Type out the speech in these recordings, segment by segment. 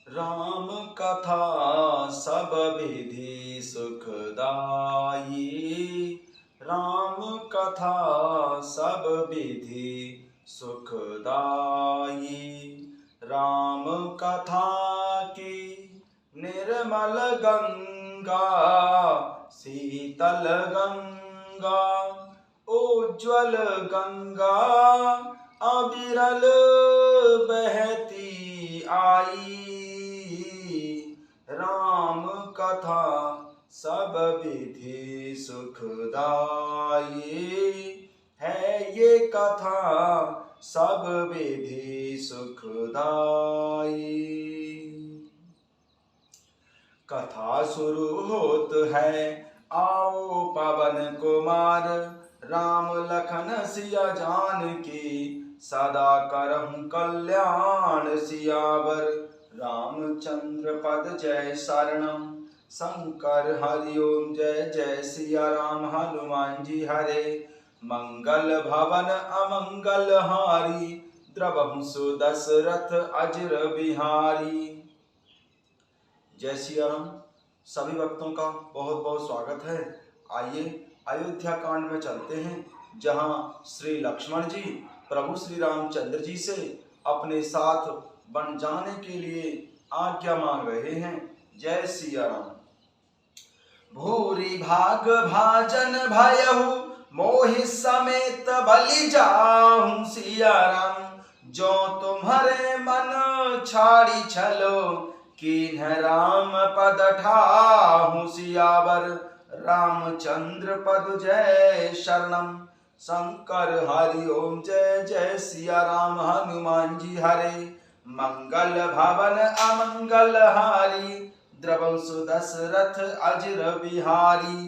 राम कथा सब विधि सुखदाई। राम कथा सब विधि सुखदाई। राम कथा की निर्मल गंगा, शीतल गंगा, उज्ज्वल गंगा, अविरल बहती आई। राम कथा सब विधि सुखदाई। है ये कथा सब विधि सुखदाई। कथा शुरू होत है, आओ पवन कुमार। राम लखन सिया जानकी, सदा करहु कल्याण सियावर। रामचंद्र पद जय शरणम, शंकर हरि ओम जय जय सिया राम। हनुमान जी हरे, मंगल भवन अमंगल हारी। द्रवहु सुदशरथ अजर बिहारी। जय सिया राम। सभी भक्तों का बहुत बहुत स्वागत है। आइए अयोध्या कांड में चलते हैं, जहां श्री लक्ष्मण जी प्रभु श्री रामचंद्र जी से अपने साथ बन जाने के लिए आज्ञा मांग रहे हैं। जय सिया राम। भूरि भाग भाजन भयहु, मोहि समेत बलि जाहु सिया राम। जो तुम्हारे मन छाड़ी छलो, कीन्ह राम पद ठाहु सियावर। रामचंद्र पद जय शरणम, शंकर हरि ओम जय जय सिया राम। हनुमान जी हरे, मंगल भवन अमंगल हारी। द्रवहु सुदशरथ अजर बिहारी।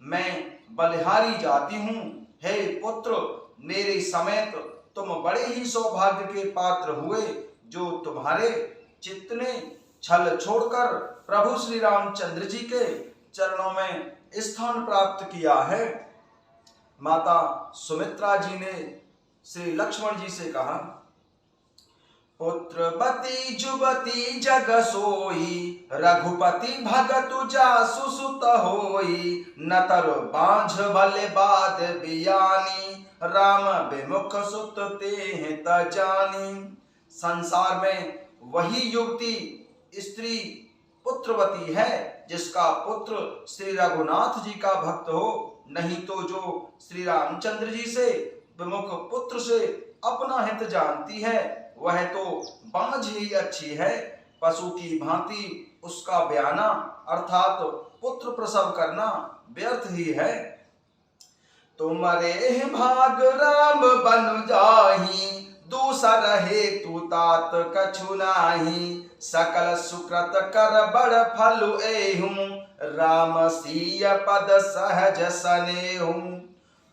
मैं बलिहारी जाती हूँ, हे पुत्र मेरे समेत तुम बड़े ही सौभाग्य के पात्र हुए, जो तुम्हारे चित्त ने छल छोड़कर प्रभु श्री रामचंद्र जी के चरणों में स्थान प्राप्त किया है। माता सुमित्रा जी ने श्री लक्ष्मण जी से कहा, पुत्रवती जुबती जग सोई, रघुपति भगतु जासु सुत होई। न तरु बांझ भले बाद बियानी, राम विमुख सुत तेह त जानी। संसार में वही युवती स्त्री पुत्रवती है, जिसका पुत्र श्री रघुनाथ जी का भक्त हो। नहीं तो जो श्री रामचंद्र जी से विमुख पुत्र से अपना हित जानती है, वह तो बांझ ही अच्छी है। पशु की भांति उसका ब्याना अर्थात पुत्र प्रसव करना व्यर्थ ही है। तुम्हारे भाग राम बन जाही, दूसर हेतु तात कछु नाही। सकल सुकृत कर बड़ फल एहूं, राम सीय पद सहज सनेहूं।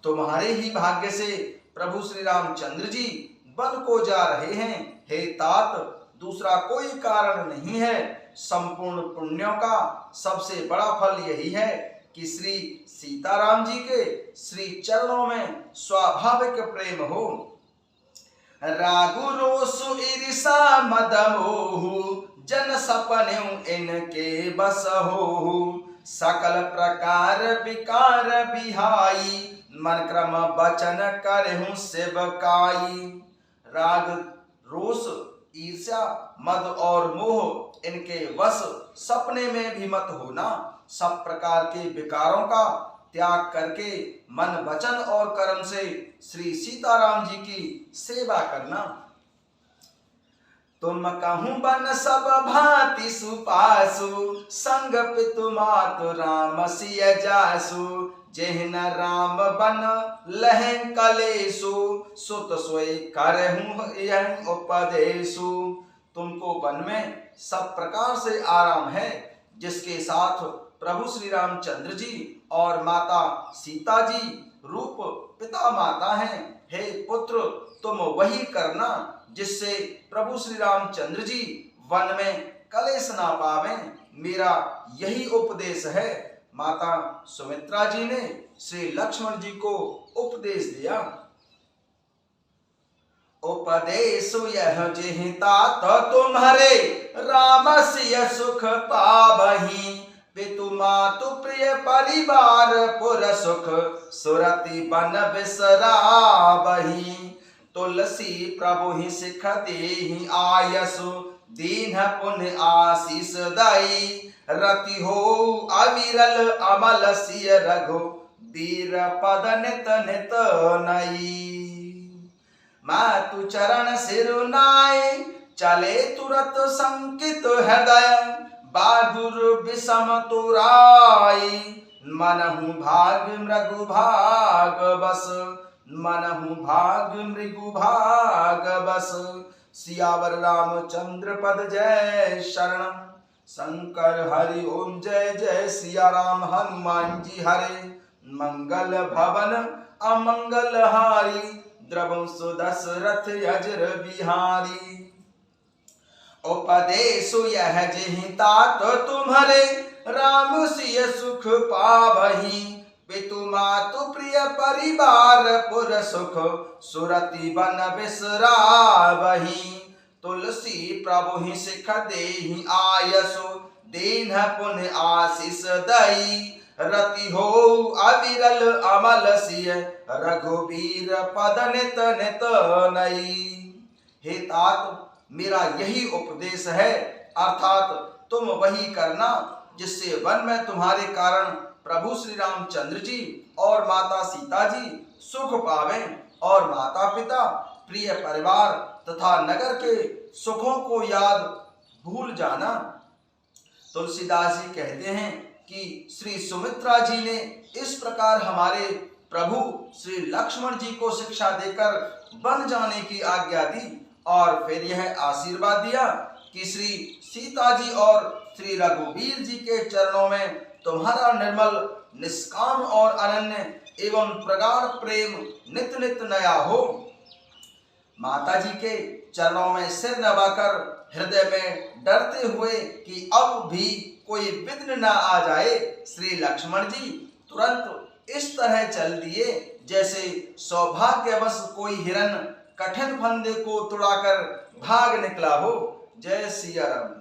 तुम्हारे ही भाग्य से प्रभु श्री रामचंद्र जी वन को जा रहे हैं, हे तात, दूसरा कोई कारण नहीं है। संपूर्ण पुण्यों का सबसे बड़ा फल यही है कि श्री सीताराम जी के श्री चरणों में स्वाभाविक प्रेम हो। रागु रोसु ईर्षा मद मोहु, जन सपनेउ इनके बस होहु। सकल प्रकार विकार बिहाई, मन क्रम बचन करहु सेवकाई। राग रोष ईर्ष्या मद और मोह इनके वश सपने में भी मत होना। सब प्रकार के विकारों का त्याग करके मन वचन और कर्म से श्री सीताराम जी की सेवा करना। तुम कहूँ बन सब भांति सुपासु, संग पितु मातु राम सिय जासु। जेहन राम बन लहं कलेसु, सुत सोई करहूँ यह उपदेशु। तुमको वन में सब प्रकार से आराम है, जिसके साथ प्रभु श्री रामचंद्र जी और माता सीता जी रूप पिता माता हैं। हे पुत्र, तुम वही करना जिससे प्रभु श्री रामचंद्र जी वन में कलेश ना पावें। मेरा यही उपदेश है। माता सुमित्रा जी ने श्री लक्ष्मण जी को उपदेश दिया। उपदेश यह जेहितात तुम्हारे, राम सिय सुख पावही। पितु मातु प्रिय परिवार पुर सुख, सुरति बन बिसरावही। तुलसी प्रभु ही सिख देहि आयसु, दीन पुण्य आशीष दई। रति हो अविरल अमल सिय रघु, वीर पद नित नित नई। मातु चरण सिरुनाई, चले तुरत संकित हृदय। बहादुर विषम तुराई, मनहु भाग मृगु भाग बस। मनहु भाग मृगु भाग बस। सियावर रामचंद्र पद जय शरणम। शंकर हरि ओम जय जय सिया राम। हनुमान जी हरे, मंगल भवन अमंगल हारी। द्रवं सुदशरथ अजर बिहारी। उपदेश यह जेहितात तुम्हारे, राम सिय सुख पावही। पितु मातु प्रिय परिवार पुर सुख, सुरति बन बिसरावही। तुलसी प्रभु ही सिख देहि आयसु, दीन पुण्य आशीष दई। रति हो अविरल अमल सिय, रघुवीर पद नित नित नई। हे तात, मेरा यही उपदेश है, अर्थात तुम वही करना जिससे वन में तुम्हारे कारण प्रभु श्री रामचंद्र जी और माता सीता जी सुख पावें, और माता पिता प्रिय परिवार तथा नगर के सुखों को याद भूल जाना। तुलसीदास जी कहते हैं कि श्री सुमित्रा जी ने इस प्रकार हमारे प्रभु श्री लक्ष्मण जी को शिक्षा देकर वन जाने की आज्ञा दी, और फिर यह आशीर्वाद दिया कि श्री सीता जी और श्री रघुवीर जी के चरणों में तुम्हारा निर्मल, निष्काम और अनन्य एवं प्रगाढ़ प्रेम नित नित नया हो। माता जी के चरणों में सिर नवाकर हृदय में डरते हुए कि अब भी कोई विघ्न न आ जाए, श्री लक्ष्मण जी तुरंत इस तरह चल दिए जैसे सौभाग्यवश कोई हिरन कठिन फंदे को तुड़ाकर भाग निकला हो। जय सिया राम।